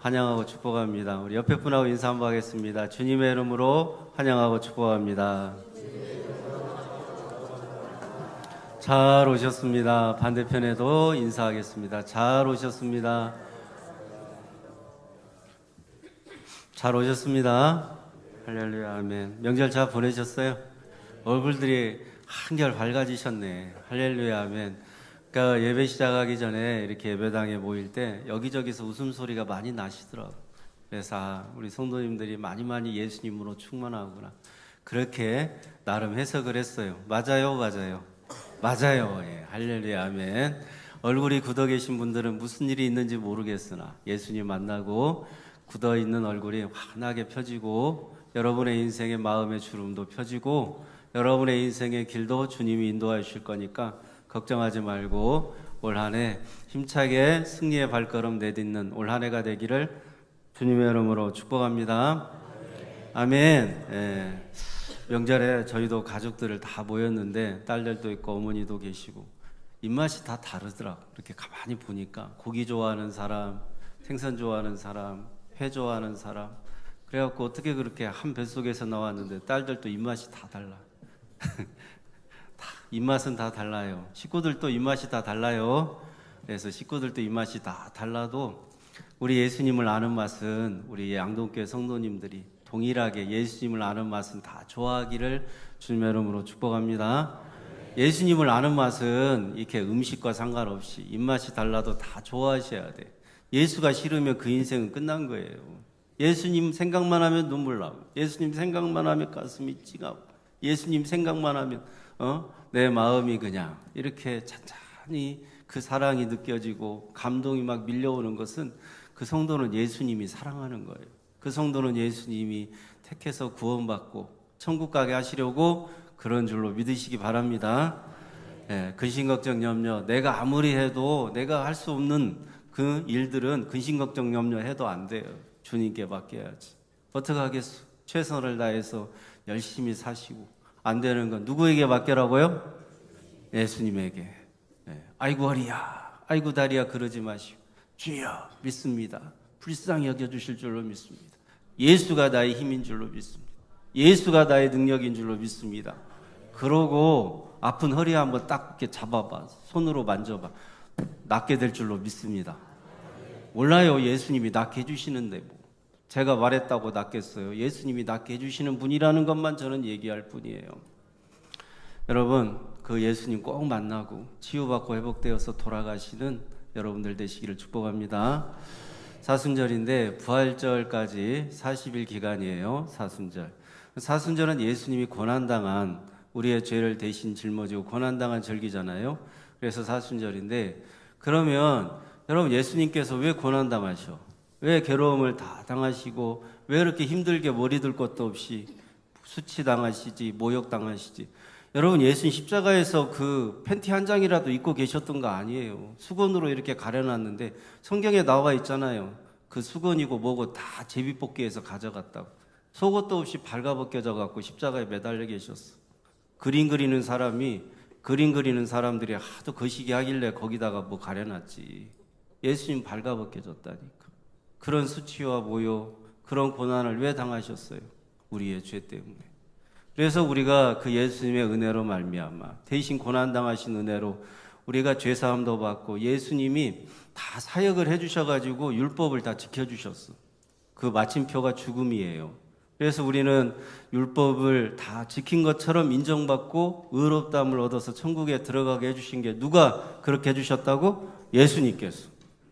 환영하고 축복합니다. 우리 옆에 분하고 인사 한번 하겠습니다. 주님의 이름으로 환영하고 축복합니다. 잘 오셨습니다. 반대편에도 인사하겠습니다. 잘 오셨습니다. 잘 오셨습니다. 할렐루야, 아멘. 명절 잘 보내셨어요? 얼굴들이 한결 밝아지셨네. 할렐루야, 아멘. 그러니까 예배 시작하기 전에 이렇게 예배당에 모일 때 여기저기서 웃음소리가 많이 나시더라고요. 그래서 우리 성도님들이 많이 예수님으로 충만하구나. 그렇게 나름 해석을 했어요. 맞아요, 맞아요. 맞아요. 예, 할렐루야, 아멘. 얼굴이 굳어 계신 분들은 무슨 일이 있는지 모르겠으나 예수님 만나고 굳어 있는 얼굴이 환하게 펴지고 여러분의 인생의 마음의 주름도 펴지고 여러분의 인생의 길도 주님이 인도해 주실 거니까 걱정하지 말고 올 한 해 힘차게 승리의 발걸음 내딛는 올 한 해가 되기를 주님의 이름으로 축복합니다. 아멘. 예. 명절에 저희도 가족들을 다 모였는데 딸들도 있고 어머니도 계시고 입맛이 다 다르더라고. 이렇게 가만히 보니까 고기 좋아하는 사람, 생선 좋아하는 사람, 회 좋아하는 사람. 그래갖고 어떻게 그렇게 한 뱃속에서 나왔는데 딸들도 입맛이 다 달라. 입맛은 다 달라요. 식구들도 입맛이 다 달라요. 그래서 식구들도 입맛이 다 달라도 우리 예수님을 아는 맛은 우리 양동교회 성도님들이 동일하게 예수님을 아는 맛은 다 좋아하기를 주님의 이름으로 축복합니다. 예수님을 아는 맛은 이렇게 음식과 상관없이 입맛이 달라도 다 좋아하셔야 돼. 예수가 싫으면 그 인생은 끝난 거예요. 예수님 생각만 하면 눈물 나고 예수님 생각만 하면 가슴이 찡하고 예수님 생각만 하면 내 마음이 그냥 이렇게 찬찬히 그 사랑이 느껴지고 감동이 막 밀려오는 것은 그 성도는 예수님이 사랑하는 거예요. 그 성도는 예수님이 택해서 구원받고 천국 가게 하시려고 그런 줄로 믿으시기 바랍니다. 예, 근심 걱정 염려 내가 아무리 해도 내가 할 수 없는 그 일들은 근심 걱정 염려 해도 안 돼요. 주님께 맡겨야지. 어떻게 하겠어? 최선을 다해서 열심히 사시고 안 되는 건 누구에게 맡겨라고요? 예수님에게. 네. 아이고 허리야, 아이고 다리야 그러지 마시고 주여 믿습니다. 불쌍히 여겨주실 줄로 믿습니다. 예수가 나의 힘인 줄로 믿습니다. 예수가 나의 능력인 줄로 믿습니다. 그러고 아픈 허리 한번 딱 이렇게 잡아봐. 손으로 만져봐. 낫게 될 줄로 믿습니다. 몰라요. 예수님이 낫게 해주시는데 뭐. 제가 말했다고 낫겠어요. 예수님이 낫게 해주시는 분이라는 것만 저는 얘기할 뿐이에요. 여러분 그 예수님 꼭 만나고 치유받고 회복되어서 돌아가시는 여러분들 되시기를 축복합니다. 사순절인데 부활절까지 40일 기간이에요. 사순절. 사순절은 예수님이 고난당한 우리의 죄를 대신 짊어지고 고난당한 절기잖아요. 그래서 사순절인데 그러면 여러분 예수님께서 왜 고난당하셔? 왜 괴로움을 다 당하시고 왜 이렇게 힘들게 머리 들 것도 없이 수치당하시지 모욕당하시지? 여러분 예수님 십자가에서 그 팬티 한 장이라도 입고 계셨던 거 아니에요. 수건으로 이렇게 가려놨는데 성경에 나와 있잖아요. 그 수건이고 뭐고 다 제비뽑기에서 가져갔다고. 속옷도 없이 발가벗겨져 갖고 십자가에 매달려 계셨어. 그림 그리는 사람들이 하도 거시기 하길래 거기다가 뭐 가려놨지. 예수님 발가벗겨졌다니까. 그런 수치와 모욕, 그런 고난을 왜 당하셨어요? 우리의 죄 때문에. 그래서 우리가 그 예수님의 은혜로 말미암아 대신 고난당하신 은혜로 우리가 죄사함도 받고 예수님이 다 사역을 해주셔가지고 율법을 다 지켜주셨어. 그 마침표가 죽음이에요. 그래서 우리는 율법을 다 지킨 것처럼 인정받고 의롭다함을 얻어서 천국에 들어가게 해주신 게 누가 그렇게 해주셨다고? 예수님께서.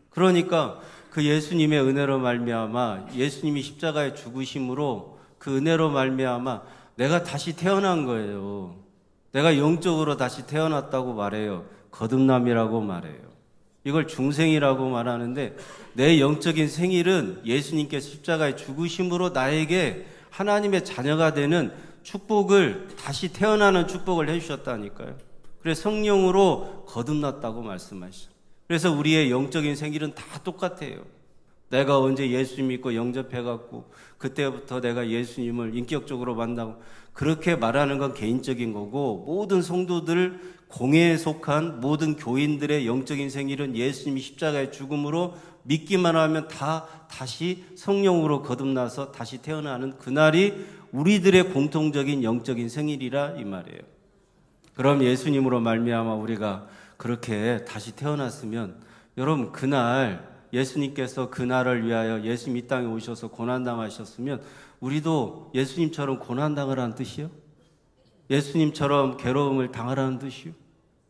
그러니까 그 예수님의 은혜로 말미암아 예수님이 십자가에 죽으심으로 그 은혜로 말미암아 내가 다시 태어난 거예요. 내가 영적으로 다시 태어났다고 말해요. 거듭남이라고 말해요. 이걸 중생이라고 말하는데 내 영적인 생일은 예수님께서 십자가에 죽으심으로 나에게 하나님의 자녀가 되는 축복을 다시 태어나는 축복을 해주셨다니까요. 그래서 성령으로 거듭났다고 말씀하시죠. 그래서 우리의 영적인 생일은 다 똑같아요. 내가 언제 예수 믿고 영접해갖고 그때부터 내가 예수님을 인격적으로 만나고 그렇게 말하는 건 개인적인 거고, 모든 성도들 공회에 속한 모든 교인들의 영적인 생일은 예수님이 십자가의 죽음으로 믿기만 하면 다시 성령으로 거듭나서 다시 태어나는 그날이 우리들의 공통적인 영적인 생일이라 이 말이에요. 그럼 예수님으로 말미암아 우리가 그렇게 다시 태어났으면, 여러분 그날 예수님께서 그날을 위하여 예수님 이 땅에 오셔서 고난당하셨으면 우리도 예수님처럼 고난당하라는 뜻이요? 예수님처럼 괴로움을 당하라는 뜻이요?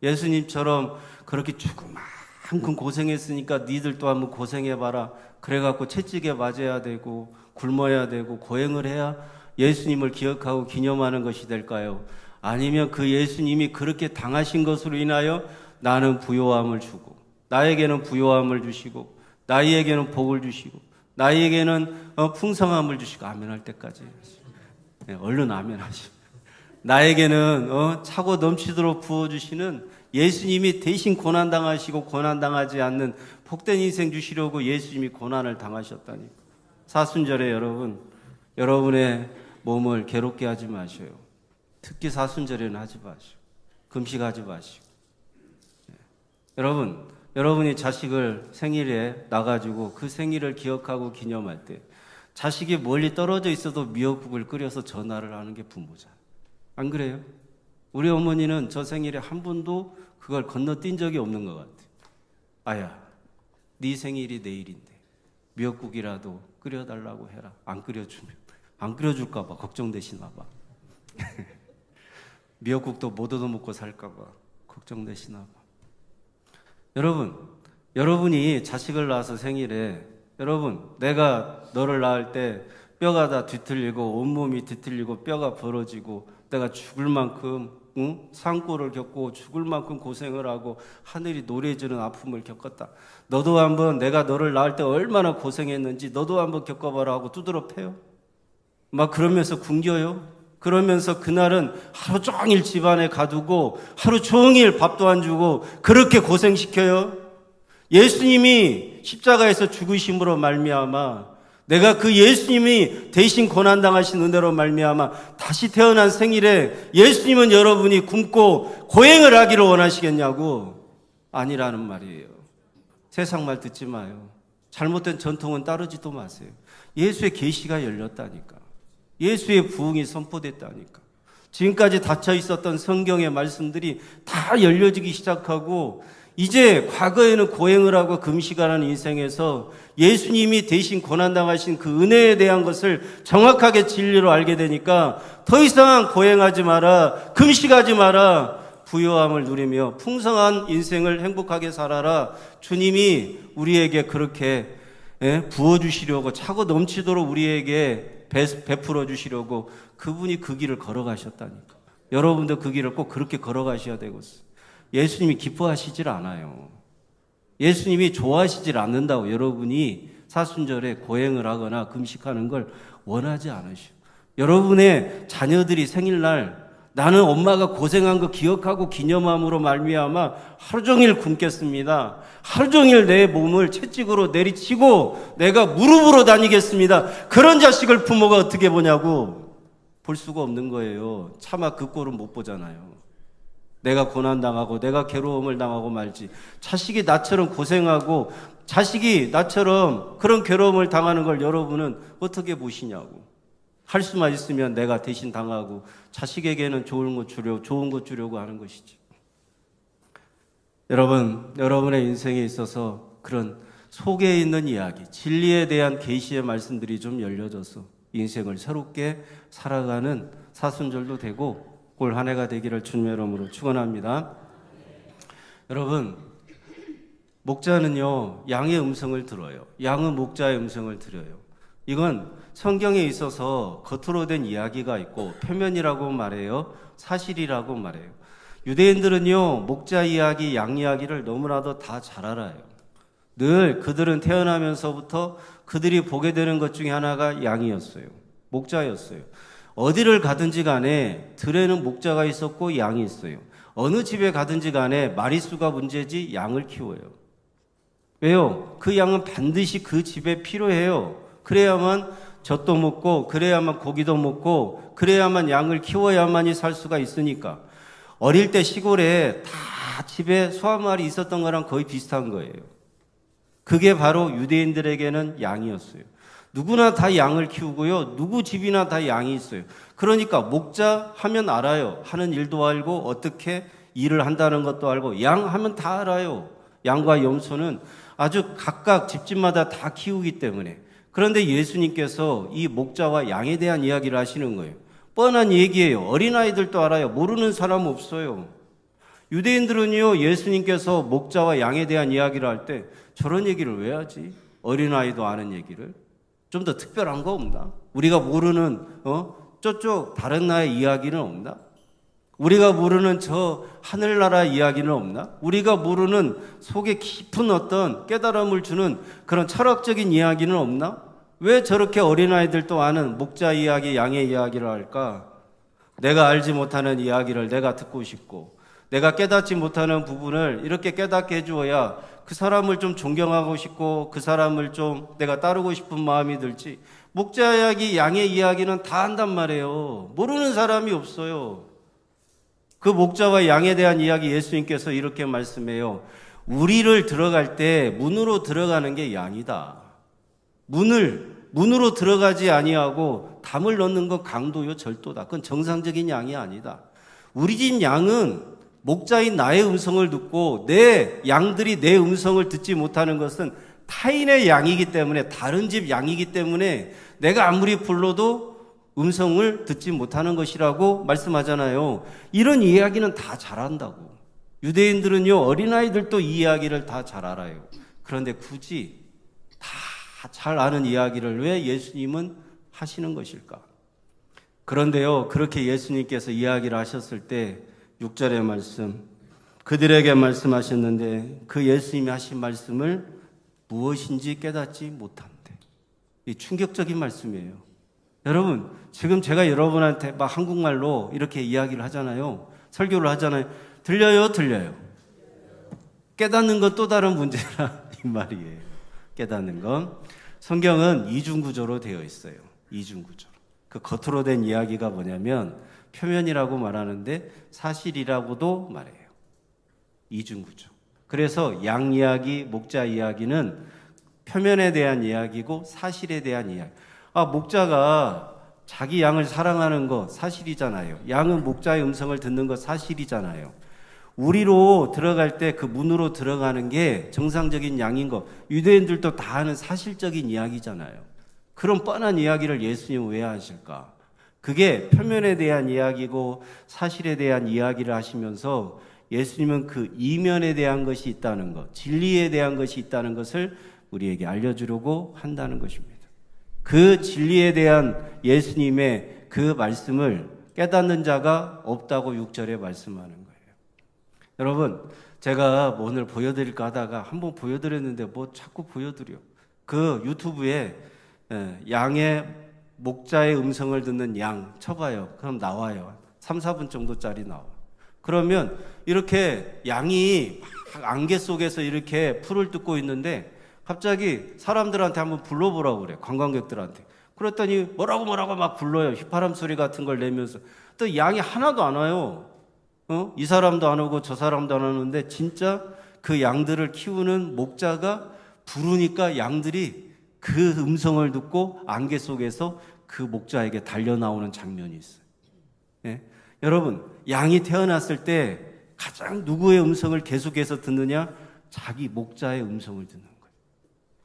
예수님처럼 그렇게 조그만큼 고생했으니까 니들도 한번 고생해봐라, 그래갖고 채찍에 맞아야 되고 굶어야 되고 고행을 해야 예수님을 기억하고 기념하는 것이 될까요? 아니면 그 예수님이 그렇게 당하신 것으로 인하여 나는 부요함을 주고, 나에게는 부요함을 주시고, 나에게는 복을 주시고, 나에게는 풍성함을 주시고, 아멘할 때까지. 네, 얼른 아멘하시고, 나에게는 차고 넘치도록 부어주시는 예수님이 대신 고난당하시고 고난당하지 않는 복된 인생 주시려고 예수님이 고난을 당하셨다니까. 사순절에 여러분의 몸을 괴롭게 하지 마셔요. 특히 사순절에는 하지 마시고, 금식하지 마시고. 네. 여러분이 자식을 생일에 나가지고 그 생일을 기억하고 기념할 때 자식이 멀리 떨어져 있어도 미역국을 끓여서 전화를 하는 게 부모잖아요. 안 그래요? 우리 어머니는 저 생일에 한 번도 그걸 건너뛴 적이 없는 것 같아요. 아야, 네 생일이 내일인데 미역국이라도 끓여달라고 해라. 안 끓여줄까 봐 걱정되시나 봐. 미역국도 못 얻어먹고 살까 봐 걱정되시나 봐. 여러분이 자식을 낳아서 생일에, 내가 너를 낳을 때 뼈가 다 뒤틀리고 온몸이 뒤틀리고 뼈가 벌어지고 내가 죽을 만큼 산골을 겪고 죽을 만큼 고생을 하고 하늘이 노래지는 아픔을 겪었다. 너도 한번 내가 너를 낳을 때 얼마나 고생했는지 너도 한번 겪어봐라 하고 두드러 패요. 막 그러면서 굶겨요. 그러면서 그날은 하루 종일 집안에 가두고 하루 종일 밥도 안 주고 그렇게 고생시켜요. 예수님이 십자가에서 죽으심으로 말미암아, 내가 그 예수님이 대신 고난당하신 은혜로 말미암아 다시 태어난 생일에 예수님은 여러분이 굶고 고행을 하기를 원하시겠냐고? 아니라는 말이에요. 세상 말 듣지 마요. 잘못된 전통은 따르지도 마세요. 예수의 계시가 열렸다니까. 예수의 부흥이 선포됐다니까. 지금까지 닫혀 있었던 성경의 말씀들이 다 열려지기 시작하고, 이제 과거에는 고행을 하고 금식하는 인생에서 예수님이 대신 고난당하신 그 은혜에 대한 것을 정확하게 진리로 알게 되니까 더 이상 고행하지 마라, 금식하지 마라, 부요함을 누리며 풍성한 인생을 행복하게 살아라. 주님이 우리에게 그렇게 부어주시려고, 차고 넘치도록 우리에게 베풀어 주시려고 그분이 그 길을 걸어가셨다니까. 여러분도 그 길을 꼭 그렇게 걸어가셔야 되겠어요. 예수님이 기뻐하시질 않아요. 예수님이 좋아하시질 않는다고 여러분이 사순절에 고행을 하거나 금식하는 걸 원하지 않으셔. 여러분의 자녀들이 생일날 나는 엄마가 고생한 거 기억하고 기념함으로 말미암아 하루 종일 굶겠습니다. 하루 종일 내 몸을 채찍으로 내리치고 내가 무릎으로 다니겠습니다. 그런 자식을 부모가 어떻게 보냐고. 볼 수가 없는 거예요. 차마 그 꼴은 못 보잖아요. 내가 고난당하고 내가 괴로움을 당하고 말지, 자식이 나처럼 고생하고 자식이 나처럼 그런 괴로움을 당하는 걸 여러분은 어떻게 보시냐고. 할 수만 있으면 내가 대신 당하고 자식에게는 좋은 것 주려고 하는 것이지. 여러분의 인생에 있어서 그런 속에 있는 이야기, 진리에 대한 계시의 말씀들이 좀 열려져서 인생을 새롭게 살아가는 사순절도 되고 올 한 해가 되기를 주님의 이름으로 축원합니다. 여러분, 목자는요 양의 음성을 들어요. 양은 목자의 음성을 들어요. 이건 성경에 있어서 겉으로 된 이야기가 있고 표면이라고 말해요, 사실이라고 말해요. 유대인들은요 목자 이야기, 양 이야기를 너무나도 다 잘 알아요. 늘 그들은 태어나면서부터 그들이 보게 되는 것 중에 하나가 양이었어요. 목자였어요. 어디를 가든지 간에 들에는 목자가 있었고 양이 있어요. 어느 집에 가든지 간에 마리수가 문제지 양을 키워요. 왜요? 그 양은 반드시 그 집에 필요해요. 그래야만 젖도 먹고, 그래야만 고기도 먹고, 그래야만 양을 키워야만이 살 수가 있으니까. 어릴 때 시골에 다 집에 소 한 마리 있었던 거랑 거의 비슷한 거예요. 그게 바로 유대인들에게는 양이었어요. 누구나 다 양을 키우고요. 누구 집이나 다 양이 있어요. 그러니까 목자 하면 알아요. 하는 일도 알고 어떻게 일을 한다는 것도 알고 양 하면 다 알아요. 양과 염소는 아주 각각 집집마다 다 키우기 때문에. 그런데 예수님께서 이 목자와 양에 대한 이야기를 하시는 거예요. 뻔한 얘기예요. 어린아이들도 알아요. 모르는 사람 없어요. 유대인들은요, 예수님께서 목자와 양에 대한 이야기를 할 때 저런 얘기를 왜 하지? 어린아이도 아는 얘기를. 좀 더 특별한 거 없나? 우리가 모르는 저쪽 다른 나라의 이야기는 없나? 우리가 모르는 저 하늘나라 이야기는 없나? 우리가 모르는 속에 깊은 어떤 깨달음을 주는 그런 철학적인 이야기는 없나? 왜 저렇게 어린아이들도 아는 목자 이야기, 양의 이야기를 할까? 내가 알지 못하는 이야기를 내가 듣고 싶고 내가 깨닫지 못하는 부분을 이렇게 깨닫게 해주어야 그 사람을 좀 존경하고 싶고 그 사람을 좀 내가 따르고 싶은 마음이 들지. 목자 이야기, 양의 이야기는 다 한단 말이에요. 모르는 사람이 없어요. 그 목자와 양에 대한 이야기 예수님께서 이렇게 말씀해요. 우리를 들어갈 때 문으로 들어가는 게 양이다. 문으로 들어가지 아니하고 담을 넣는 건 강도요 절도다. 그건 정상적인 양이 아니다. 우리 집 양은 목자인 나의 음성을 듣고 내 양들이 내 음성을 듣지 못하는 것은 타인의 양이기 때문에 다른 집 양이기 때문에 내가 아무리 불러도 음성을 듣지 못하는 것이라고 말씀하잖아요. 이런 이야기는 다 잘한다고. 유대인들은요 어린아이들도 이 이야기를 다 잘 알아요. 그런데 굳이 다 잘 아는 이야기를 왜 예수님은 하시는 것일까? 그런데요 그렇게 예수님께서 이야기를 하셨을 때 6절의 말씀, 그들에게 말씀하셨는데 그 예수님이 하신 말씀을 무엇인지 깨닫지 못한대. 이 충격적인 말씀이에요. 여러분, 지금 제가 여러분한테 막 한국말로 이렇게 이야기를 하잖아요. 설교를 하잖아요. 들려요? 들려요. 깨닫는 건 또 다른 문제라 이 말이에요. 깨닫는 건. 성경은 이중구조로 되어 있어요. 이중구조로. 그 겉으로 된 이야기가 뭐냐면 표면이라고 말하는데 사실이라고도 말해요. 이중구조. 그래서 양 이야기, 목자 이야기는 표면에 대한 이야기고 사실에 대한 이야기. 목자가 자기 양을 사랑하는 거 사실이잖아요. 양은 목자의 음성을 듣는 거 사실이잖아요. 우리로 들어갈 때 그 문으로 들어가는 게 정상적인 양인 거 유대인들도 다 아는 사실적인 이야기잖아요. 그런 뻔한 이야기를 예수님은 왜 하실까? 그게 표면에 대한 이야기고 사실에 대한 이야기를 하시면서 예수님은 그 이면에 대한 것이 있다는 것, 진리에 대한 것이 있다는 것을 우리에게 알려주려고 한다는 것입니다. 그 진리에 대한 예수님의 그 말씀을 깨닫는 자가 없다고 6절에 말씀하는 거예요. 여러분, 제가 오늘 보여드릴까 하다가 한번 보여드렸는데 뭐 자꾸 보여드려. 그 유튜브에 양의 목자의 음성을 듣는 양 쳐봐요. 그럼 나와요. 3, 4분 정도짜리 나와. 그러면 이렇게 양이 안개 속에서 이렇게 풀을 뜯고 있는데 갑자기 사람들한테 한번 불러보라고 그래. 관광객들한테. 그랬더니 뭐라고 막 불러요. 휘파람 소리 같은 걸 내면서. 또 양이 하나도 안 와요. 이 사람도 안 오고 저 사람도 안 오는데 진짜 그 양들을 키우는 목자가 부르니까 양들이 그 음성을 듣고 안개 속에서 그 목자에게 달려나오는 장면이 있어요. 예? 여러분, 양이 태어났을 때 가장 누구의 음성을 계속해서 듣느냐? 자기 목자의 음성을 듣는 거예요.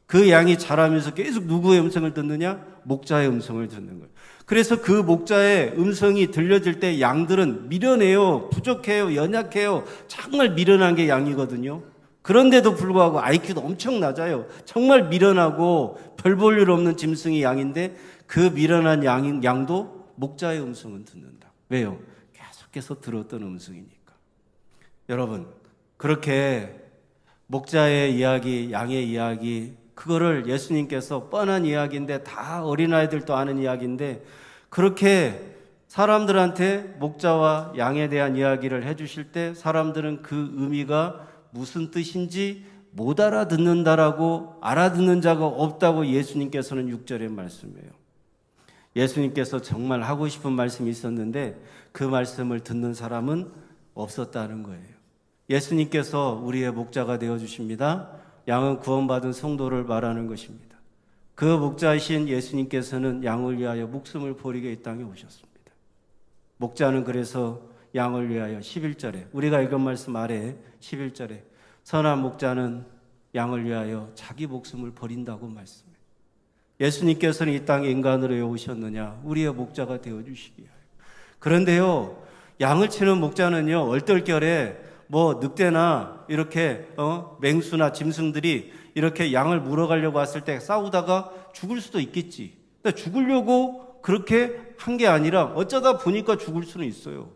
그 양이 자라면서 계속 누구의 음성을 듣느냐? 목자의 음성을 듣는 거예요. 그래서 그 목자의 음성이 들려질 때 양들은 미련해요, 부족해요, 연약해요. 정말 미련한 게 양이거든요. 그런데도 불구하고 IQ도 엄청 낮아요. 정말 미련하고 별 볼 일 없는 짐승이 양인데 그 미련한 양도 목자의 음성은 듣는다. 왜요? 계속해서 들었던 음성이니까. 여러분, 그렇게 목자의 이야기, 양의 이야기, 그거를 예수님께서 뻔한 이야기인데 다 어린아이들도 아는 이야기인데 그렇게 사람들한테 목자와 양에 대한 이야기를 해주실 때 사람들은 그 의미가 무슨 뜻인지 못 알아듣는다라고 알아듣는 자가 없다고 예수님께서는 6절에 말씀해요. 예수님께서 정말 하고 싶은 말씀이 있었는데 그 말씀을 듣는 사람은 없었다는 거예요. 예수님께서 우리의 목자가 되어주십니다. 양은 구원받은 성도를 말하는 것입니다. 그 목자이신 예수님께서는 양을 위하여 목숨을 버리게 이 땅에 오셨습니다. 목자는 그래서 양을 위하여 11절에 우리가 읽은 말씀 아래 11절에 선한 목자는 양을 위하여 자기 목숨을 버린다고 말씀해요. 예수님께서는 이 땅에 인간으로 왜 오셨느냐? 우리의 목자가 되어주시기 위하여. 그런데요, 양을 치는 목자는요, 얼떨결에 늑대나 이렇게 맹수나 짐승들이 이렇게 양을 물어가려고 왔을 때 싸우다가 죽을 수도 있겠지. 근데 죽으려고 그렇게 한 게 아니라 어쩌다 보니까 죽을 수는 있어요.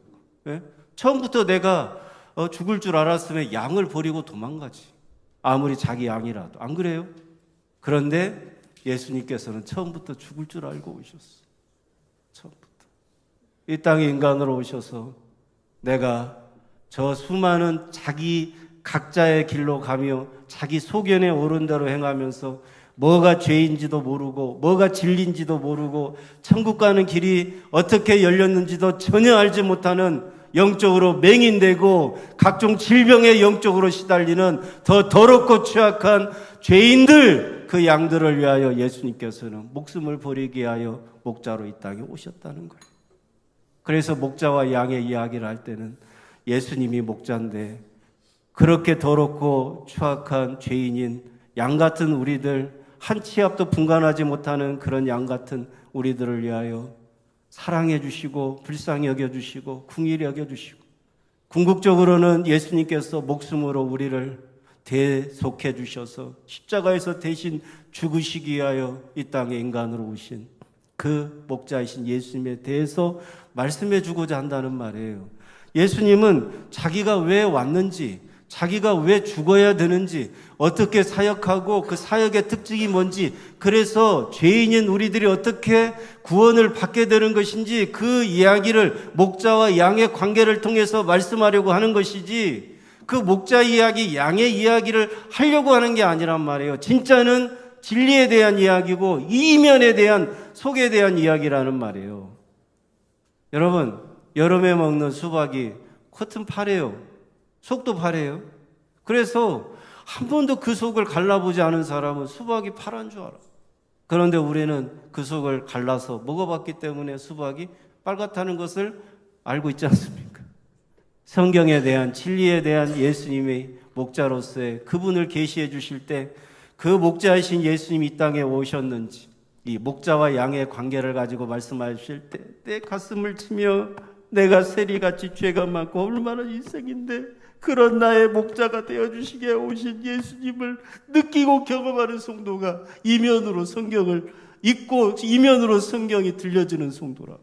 예? 처음부터 내가 죽을 줄 알았으면 양을 버리고 도망가지. 아무리 자기 양이라도. 안 그래요? 그런데 예수님께서는 처음부터 죽을 줄 알고 오셨어. 처음부터. 이 땅에 인간으로 오셔서 내가 저 수많은 자기 각자의 길로 가며 자기 소견에 오른 대로 행하면서 뭐가 죄인지도 모르고 뭐가 진리인지도 모르고 천국 가는 길이 어떻게 열렸는지도 전혀 알지 못하는 영적으로 맹인되고 각종 질병에 영적으로 시달리는 더 더럽고 취약한 죄인들, 그 양들을 위하여 예수님께서는 목숨을 버리게 하여 목자로 이 땅에 오셨다는 거예요. 그래서 목자와 양의 이야기를 할 때는 예수님이 목자인데 그렇게 더럽고 추악한 죄인인 양 같은 우리들, 한 치 앞도 분간하지 못하는 그런 양 같은 우리들을 위하여 사랑해 주시고 불쌍히 여겨 주시고 긍휼히 여겨 주시고, 궁극적으로는 예수님께서 목숨으로 우리를 대속해 주셔서 십자가에서 대신 죽으시기 위하여 이 땅에 인간으로 오신 그 목자이신 예수님에 대해서 말씀해 주고자 한다는 말이에요. 예수님은 자기가 왜 왔는지, 자기가 왜 죽어야 되는지, 어떻게 사역하고 그 사역의 특징이 뭔지, 그래서 죄인인 우리들이 어떻게 구원을 받게 되는 것인지 그 이야기를 목자와 양의 관계를 통해서 말씀하려고 하는 것이지, 그 목자 이야기, 양의 이야기를 하려고 하는 게 아니란 말이에요. 진짜는 진리에 대한 이야기고 이면에 대한 속에 대한 이야기라는 말이에요. 여러분, 여름에 먹는 수박이 겉은 파래요. 속도 파래요. 그래서 한 번도 그 속을 갈라보지 않은 사람은 수박이 파란 줄 알아. 그런데 우리는 그 속을 갈라서 먹어봤기 때문에 수박이 빨갛다는 것을 알고 있지 않습니까? 성경에 대한, 진리에 대한 예수님의 목자로서의 그분을 계시해 주실 때 그 목자이신 예수님이 이 땅에 오셨는지, 이 목자와 양의 관계를 가지고 말씀하실 때 내 가슴을 치며 내가 세리같이 죄가 많고 얼마나 인생인데 그런 나의 목자가 되어주시게 오신 예수님을 느끼고 경험하는 성도가 이면으로 성경을 읽고 이면으로 성경이 들려지는 성도라.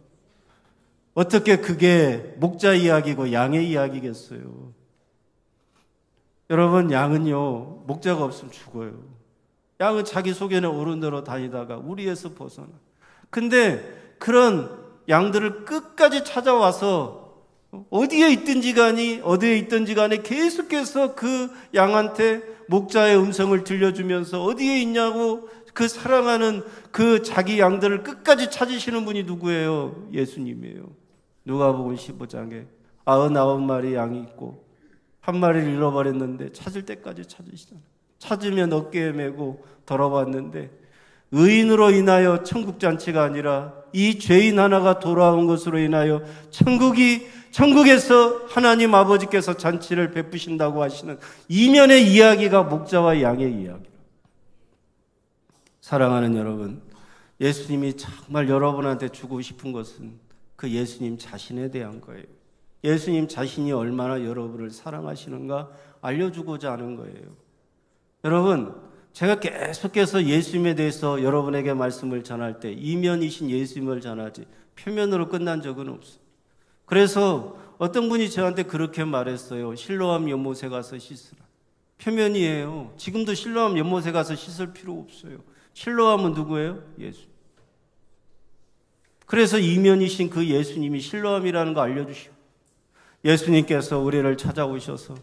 어떻게 그게 목자 이야기고 양의 이야기겠어요? 여러분, 양은요, 목자가 없으면 죽어요. 양은 자기 소견에 오른 대로 다니다가 우리에서 벗어나. 근데 그런 양들을 끝까지 찾아와서 어디에 있든지 간에 계속해서 그 양한테 목자의 음성을 들려주면서 어디에 있냐고 그 사랑하는 그 자기 양들을 끝까지 찾으시는 분이 누구예요? 예수님이에요. 누가복음 15장에 99마리 양이 있고 한 마리를 잃어버렸는데 찾을 때까지 찾으시잖아요. 찾으면 어깨에 메고 돌아왔는데 의인으로 인하여 천국잔치가 아니라 이 죄인 하나가 돌아온 것으로 인하여 천국에서 하나님 아버지께서 잔치를 베푸신다고 하시는 이면의 이야기가 목자와 양의 이야기입니다. 사랑하는 여러분, 예수님이 정말 여러분한테 주고 싶은 것은 그 예수님 자신에 대한 거예요. 예수님 자신이 얼마나 여러분을 사랑하시는가 알려주고자 하는 거예요. 여러분, 제가 계속해서 예수님에 대해서 여러분에게 말씀을 전할 때 이면이신 예수님을 전하지 표면으로 끝난 적은 없어요. 그래서 어떤 분이 저한테 그렇게 말했어요. 실로암 연못에 가서 씻으라. 표면이에요. 지금도 실로암 연못에 가서 씻을 필요 없어요. 실로암은 누구예요? 예수. 그래서 이면이신 그 예수님이 실로암이라는 거 알려주시고, 예수님께서 우리를 찾아오셔서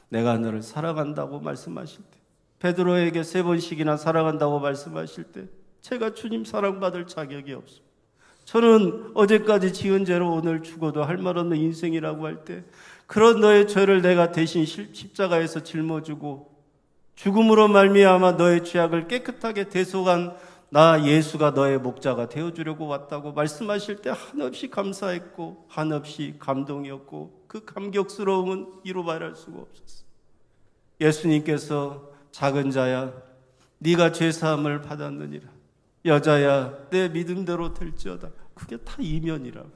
내가 너를 사랑한다고 말씀하실 때 베드로에게 3번씩이나 사랑한다고 말씀하실 때 제가 주님 사랑받을 자격이 없습니다. 저는 어제까지 지은 죄로 오늘 죽어도 할 말 없는 인생이라고 할 때 그런 너의 죄를 내가 대신 십자가에서 짊어지고 죽음으로 말미암아 너의 죄악을 깨끗하게 대속한 나 예수가 너의 목자가 되어주려고 왔다고 말씀하실 때 한없이 감사했고 한없이 감동이었고 그 감격스러움은 이루 말할 수가 없었어요. 예수님께서 작은 자야 네가 죄사함을 받았느니라, 여자야 내 믿음대로 될지어다, 그게 다 이면이라고.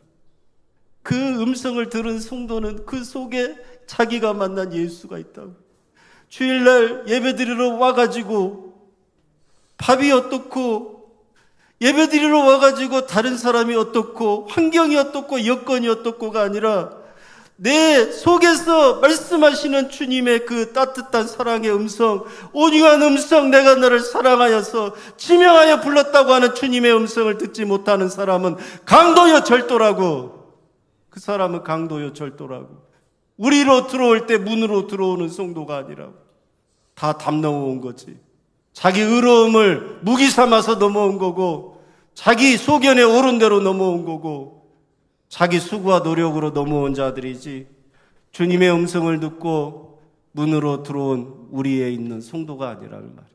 그 음성을 들은 성도는 그 속에 자기가 만난 예수가 있다고. 주일날 예배드리러 와가지고 밥이 어떻고, 예배드리러 와가지고 다른 사람이 어떻고, 환경이 어떻고, 여건이 어떻고가 아니라 내 속에서 말씀하시는 주님의 그 따뜻한 사랑의 음성, 온유한 음성, 내가 너를 사랑하여서 지명하여 불렀다고 하는 주님의 음성을 듣지 못하는 사람은 강도요 절도라고. 그 사람은 강도요 절도라고. 우리로 들어올 때 문으로 들어오는 성도가 아니라고. 다 담 넘어온 거지. 자기 의로움을 무기 삼아서 넘어온 거고, 자기 소견에 옳은 대로 넘어온 거고, 자기 수고와 노력으로 넘어온 자들이지 주님의 음성을 듣고 문으로 들어온 우리에 있는 성도가 아니라는 말입니다.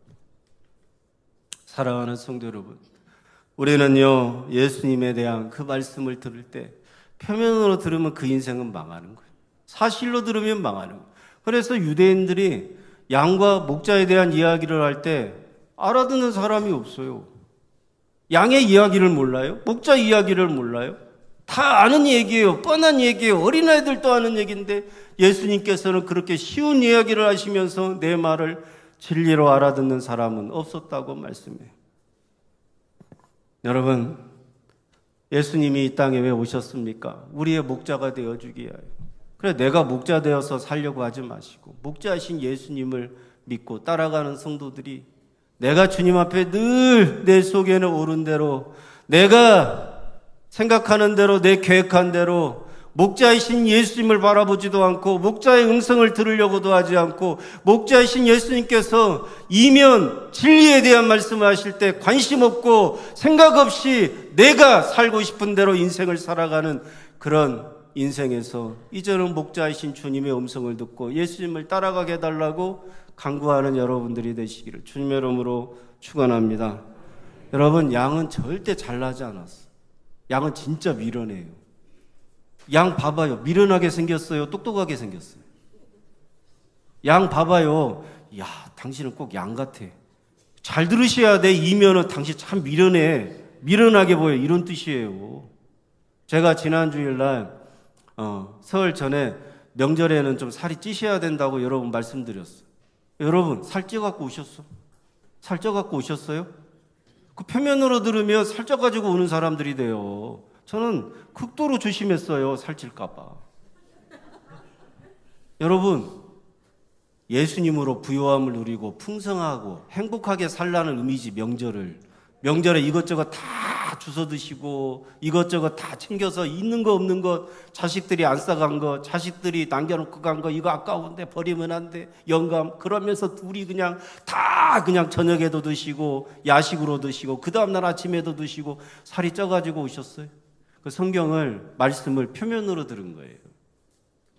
사랑하는 성도 여러분, 우리는요 예수님에 대한 그 말씀을 들을 때 표면으로 들으면 그 인생은 망하는 거예요. 사실로 들으면 망하는 거예요. 그래서 유대인들이 양과 목자에 대한 이야기를 할 때 알아듣는 사람이 없어요. 양의 이야기를 몰라요? 목자 이야기를 몰라요? 다 아는 얘기예요. 뻔한 얘기예요. 어린아이들도 아는 얘기인데 예수님께서는 그렇게 쉬운 이야기를 하시면서 내 말을 진리로 알아듣는 사람은 없었다고 말씀해요. 여러분, 예수님이 이 땅에 왜 오셨습니까? 우리의 목자가 되어주기 위하여. 그래, 내가 목자 되어서 살려고 하지 마시고 목자이신 예수님을 믿고 따라가는 성도들이 내가 주님 앞에 늘 내 속에는 옳은 대로, 내가 생각하는 대로, 내 계획한 대로 목자이신 예수님을 바라보지도 않고 목자의 음성을 들으려고도 하지 않고 목자이신 예수님께서 이면 진리에 대한 말씀을 하실 때 관심 없고 생각 없이 내가 살고 싶은 대로 인생을 살아가는 그런 인생에서 이제는 목자이신 주님의 음성을 듣고 예수님을 따라가게 해달라고 간구하는 여러분들이 되시기를 주님의 이름으로 축원합니다. 여러분, 양은 절대 잘나지 않았어. 양은 진짜 미련해요. 양 봐봐요. 미련하게 생겼어요? 똑똑하게 생겼어요? 양 봐봐요. 야, 당신은 꼭 양 같아. 잘 들으셔야 돼. 이면은 당신 참 미련해. 미련하게 보여. 이런 뜻이에요. 제가 지난 주일날 설 전에 명절에는 좀 살이 찌셔야 된다고 여러분 말씀드렸어요. 여러분, 살쪄갖고 오셨어? 살쪄갖고 오셨어요? 그 표면으로 들으면 살쪄가지고 오는 사람들이 돼요. 저는 극도로 조심했어요. 살찔까봐. 여러분, 예수님으로 부요함을 누리고 풍성하고 행복하게 살라는 의미지. 명절에 이것저것 다 주워 드시고 이것저것 다 챙겨서 있는 거 없는 것, 자식들이 안 싸간 거, 자식들이 남겨놓고 간 거, 이거 아까운데 버리면 안 돼, 영감. 그러면서 둘이 그냥 저녁에도 드시고 야식으로 드시고 그 다음날 아침에도 드시고 살이 쪄가지고 오셨어요. 그 성경을, 말씀을 표면으로 들은 거예요.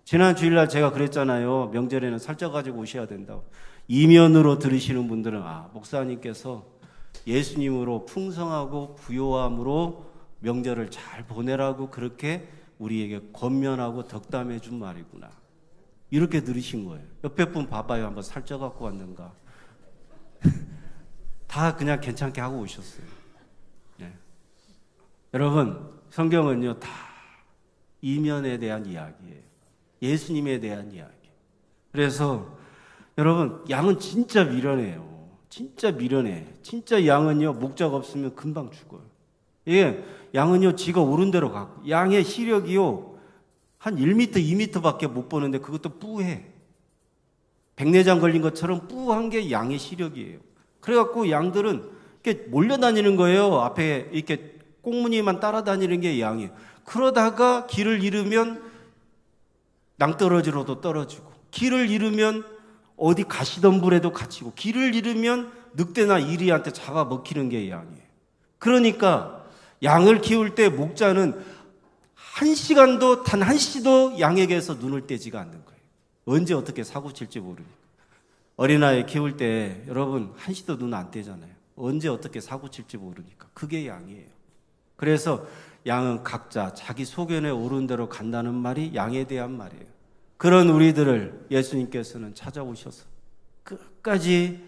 지난 주일날 제가 그랬잖아요. 명절에는 살쪄가지고 오셔야 된다고. 이면으로 들으시는 분들은 목사님께서 예수님으로 풍성하고 부요함으로 명절을 잘 보내라고 그렇게 우리에게 권면하고 덕담해 준 말이구나, 이렇게 들으신 거예요. 옆에 분 봐봐요. 한번 살쪄갖고 왔는가. 다 그냥 괜찮게 하고 오셨어요. 네. 여러분, 성경은요 다 이면에 대한 이야기예요. 예수님에 대한 이야기. 그래서 여러분, 양은 진짜 미련해요. 진짜 미련해. 진짜 양은요 목자가 없으면 금방 죽어요. 예, 양은요 지가 옳은 대로 가고, 양의 시력이요 한 1m, 2m밖에 못 보는데 그것도 뿌해. 백내장 걸린 것처럼 뿌한 게 양의 시력이에요. 그래갖고 양들은 이렇게 몰려다니는 거예요. 앞에 이렇게 꽁무니만 따라다니는 게 양이에요. 그러다가 길을 잃으면 낭떠러지로도 떨어지고, 길을 잃으면 어디 가시덤불에도 갇히고 길을 잃으면 늑대나 이리한테 잡아먹히는 게 양이에요. 그러니까 양을 키울 때 목자는 한 시간도 단 한 시도 양에게서 눈을 떼지가 않는 거예요. 언제 어떻게 사고 칠지 모르니까. 어린아이 키울 때 여러분 한 시도 눈 안 떼잖아요. 언제 어떻게 사고 칠지 모르니까. 그게 양이에요. 그래서 양은 각자 자기 소견에 오른 대로 간다는 말이 양에 대한 말이에요. 그런 우리들을 예수님께서는 찾아오셔서 끝까지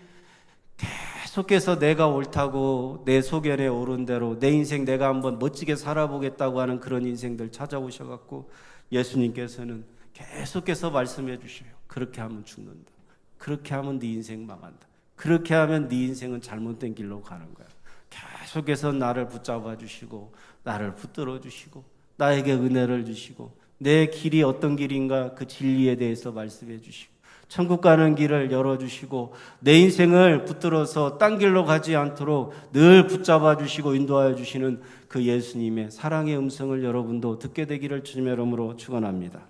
계속해서 내가 옳다고 내 소견에 오른 대로 내 인생 내가 한번 멋지게 살아보겠다고 하는 그런 인생들 찾아오셔갖고 예수님께서는 계속해서 말씀해 주셔요. 그렇게 하면 죽는다. 그렇게 하면 네 인생 망한다. 그렇게 하면 네 인생은 잘못된 길로 가는 거야. 계속해서 나를 붙잡아 주시고 나를 붙들어 주시고 나에게 은혜를 주시고 내 길이 어떤 길인가 그 진리에 대해서 말씀해 주시고 천국 가는 길을 열어주시고 내 인생을 붙들어서 딴 길로 가지 않도록 늘 붙잡아 주시고 인도하여 주시는 그 예수님의 사랑의 음성을 여러분도 듣게 되기를 주님의 이름으로 축원합니다.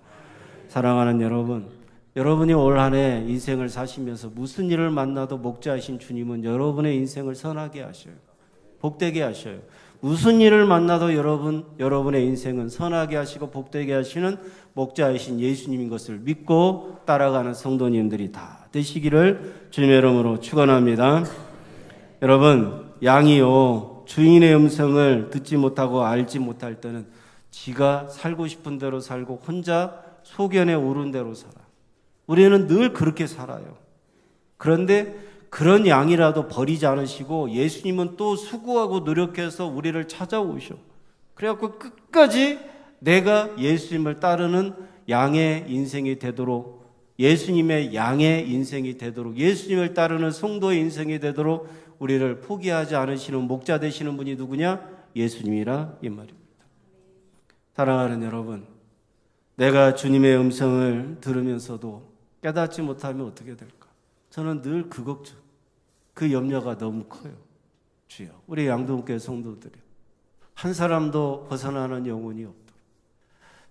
사랑하는 여러분, 여러분이 올 한 해 인생을 사시면서 무슨 일을 만나도 목자이신 주님은 여러분의 인생을 선하게 하셔요. 복되게 하셔요. 무슨 일을 만나도 여러분의 인생은 선하게 하시고 복되게 하시는 목자이신 예수님인 것을 믿고 따라가는 성도님들이 다 되시기를 주님의 이름으로 축원합니다. 여러분, 양이요 주인의 음성을 듣지 못하고 알지 못할 때는 지가 살고 싶은 대로 살고 혼자 소견에 오른 대로 살아. 우리는 늘 그렇게 살아요. 그런데 그런 양이라도 버리지 않으시고 예수님은 또 수고하고 노력해서 우리를 찾아오셔. 그래갖고 끝까지 내가 예수님을 따르는 양의 인생이 되도록, 예수님의 양의 인생이 되도록, 예수님을 따르는 성도의 인생이 되도록 우리를 포기하지 않으시는 목자 되시는 분이 누구냐? 예수님이라 이 말입니다. 사랑하는 여러분, 내가 주님의 음성을 들으면서도 깨닫지 못하면 어떻게 될까? 저는 늘 그 걱정, 그 염려가 너무 커요. 주여, 우리 양동교회 성도들이 한 사람도 벗어나는 영혼이 없도록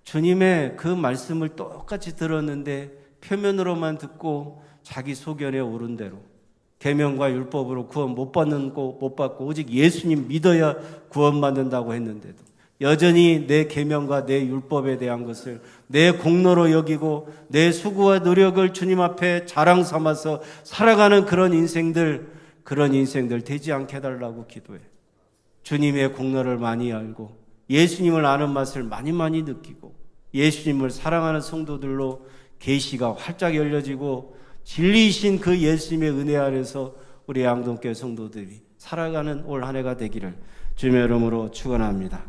주님의 그 말씀을 똑같이 들었는데 표면으로만 듣고 자기 소견에 오른 대로 계명과 율법으로 구원 못 받고 오직 예수님 믿어야 구원받는다고 했는데도 여전히 내 계명과 내 율법에 대한 것을 내 공로로 여기고 내 수고와 노력을 주님 앞에 자랑 삼아서 살아가는 그런 인생들 되지 않게 해달라고 기도해. 주님의 공로를 많이 알고 예수님을 아는 맛을 많이 느끼고 예수님을 사랑하는 성도들로 계시가 활짝 열려지고 진리이신 그 예수님의 은혜 아래서 우리 양동교회 성도들이 살아가는 올 한 해가 되기를 주님의 이름으로 축원합니다.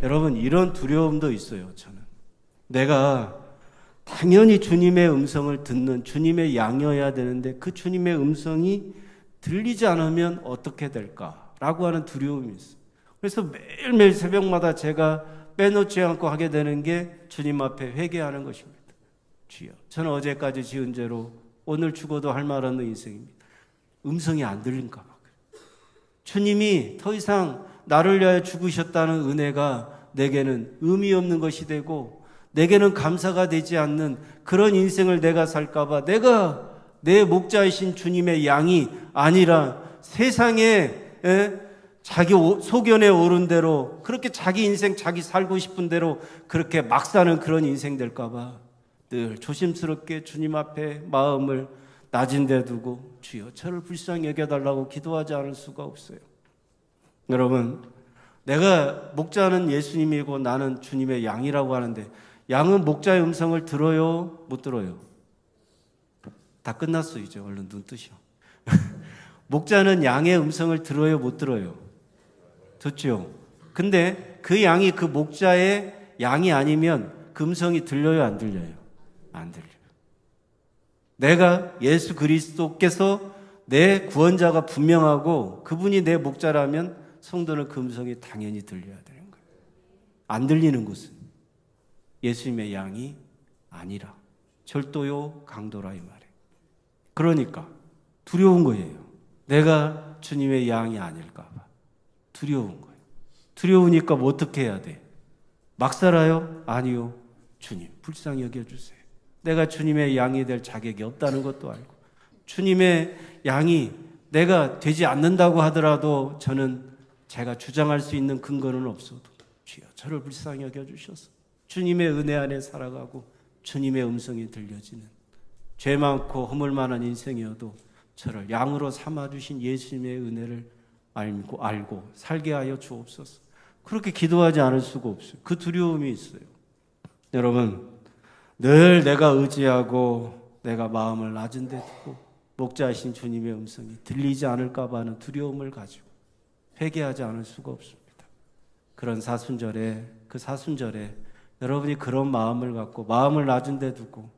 여러분, 이런 두려움도 있어요. 저는 내가 당연히 주님의 음성을 듣는 주님의 양이어야 되는데 그 주님의 음성이 들리지 않으면 어떻게 될까라고 하는 두려움이 있어요. 그래서 매일매일 새벽마다 제가 빼놓지 않고 하게 되는 게 주님 앞에 회개하는 것입니다. 주여, 저는 어제까지 지은 죄로 오늘 죽어도 할 말 없는 인생입니다. 음성이 안 들린가 봐. 주님이 더 이상 나를 위하여 죽으셨다는 은혜가 내게는 의미 없는 것이 되고 내게는 감사가 되지 않는 그런 인생을 내가 살까 봐 내가 내 목자이신 주님의 양이 아니라 세상에 자기 소견에 오른 대로 그렇게 자기 인생 자기 살고 싶은 대로 그렇게 막 사는 그런 인생 될까 봐 늘 조심스럽게 주님 앞에 마음을 낮은 데 두고 주여 저를 불쌍히 여겨달라고 기도하지 않을 수가 없어요. 여러분, 내가 목자는 예수님이고 나는 주님의 양이라고 하는데 양은 목자의 음성을 들어요? 못 들어요? 다 끝났어 이제. 얼른 눈 뜨셔. 목자는 양의 음성을 들어요? 못 들어요? 듣죠? 근데 그 양이 그 목자의 양이 아니면 그 음성이 들려요? 안 들려요? 안 들려요. 내가 예수 그리스도께서 내 구원자가 분명하고 그분이 내 목자라면 성도는 그 음성이 당연히 들려야 되는 거예요. 안 들리는 것은 예수님의 양이 아니라 절도요 강도라 이 말이에요. 그러니까 두려운 거예요. 내가 주님의 양이 아닐까 봐 두려운 거예요. 두려우니까 뭐 어떻게 해야 돼? 막 살아요? 아니요. 주님 불쌍히 여겨주세요. 내가 주님의 양이 될 자격이 없다는 것도 알고 주님의 양이 내가 되지 않는다고 하더라도 저는 제가 주장할 수 있는 근거는 없어도 주여 저를 불쌍히 여겨주셔서 주님의 은혜 안에 살아가고 주님의 음성이 들려지는 죄 많고 허물 많은 인생이어도 저를 양으로 삼아주신 예수님의 은혜를 알고 살게 하여 주옵소서. 그렇게 기도하지 않을 수가 없어요. 그 두려움이 있어요. 여러분, 늘 내가 의지하고 내가 마음을 낮은 데 두고 목자이신 주님의 음성이 들리지 않을까 봐 하는 두려움을 가지고 회개하지 않을 수가 없습니다. 그런 그 사순절에 여러분이 그런 마음을 갖고 마음을 낮은 데 두고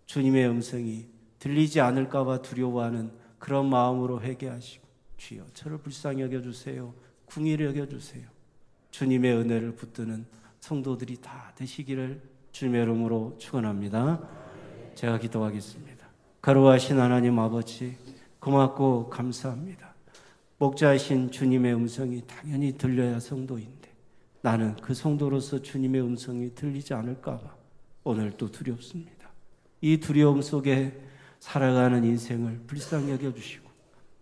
주님의 음성이 들리지 않을까 봐 두려워하는 그런 마음으로 회개하시고 주여 저를 불쌍히 여겨주세요. 궁일히 여겨주세요. 주님의 은혜를 붙드는 성도들이 다 되시기를 주님의 이름으로 축원합니다. 제가 기도하겠습니다. 거룩하신 하나님 아버지 고맙고 감사합니다. 목자이신 주님의 음성이 당연히 들려야 성도인데 나는 그 성도로서 주님의 음성이 들리지 않을까 봐 오늘 또 두렵습니다. 이 두려움 속에 살아가는 인생을 불쌍히 여겨주시고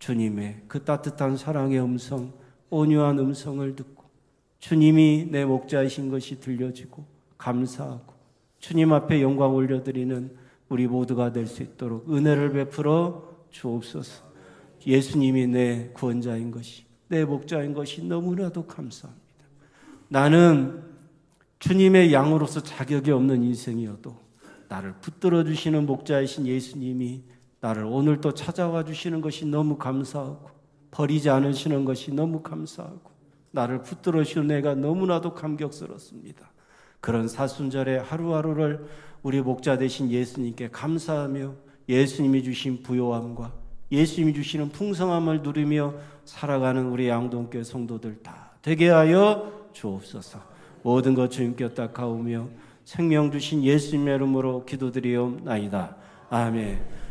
주님의 그 따뜻한 사랑의 음성, 온유한 음성을 듣고 주님이 내 목자이신 것이 들려지고 감사하고 주님 앞에 영광 올려드리는 우리 모두가 될 수 있도록 은혜를 베풀어 주옵소서. 예수님이 내 구원자인 것이, 내 목자인 것이 너무나도 감사합니다. 나는 주님의 양으로서 자격이 없는 인생이어도 나를 붙들어 주시는 목자이신 예수님이 나를 오늘 또 찾아와 주시는 것이 너무 감사하고 버리지 않으시는 것이 너무 감사하고 나를 붙들어 주시는 애가 너무나도 감격스럽습니다. 그런 사순절의 하루하루를 우리 목자 되신 예수님께 감사하며 예수님이 주신 부요함과 예수님이 주시는 풍성함을 누리며 살아가는 우리 양동교회 성도들 다 되게 하여 주옵소서. 모든 것 주님께 닦아오며 생명 주신 예수님의 이름으로 기도드리옵나이다. 아멘.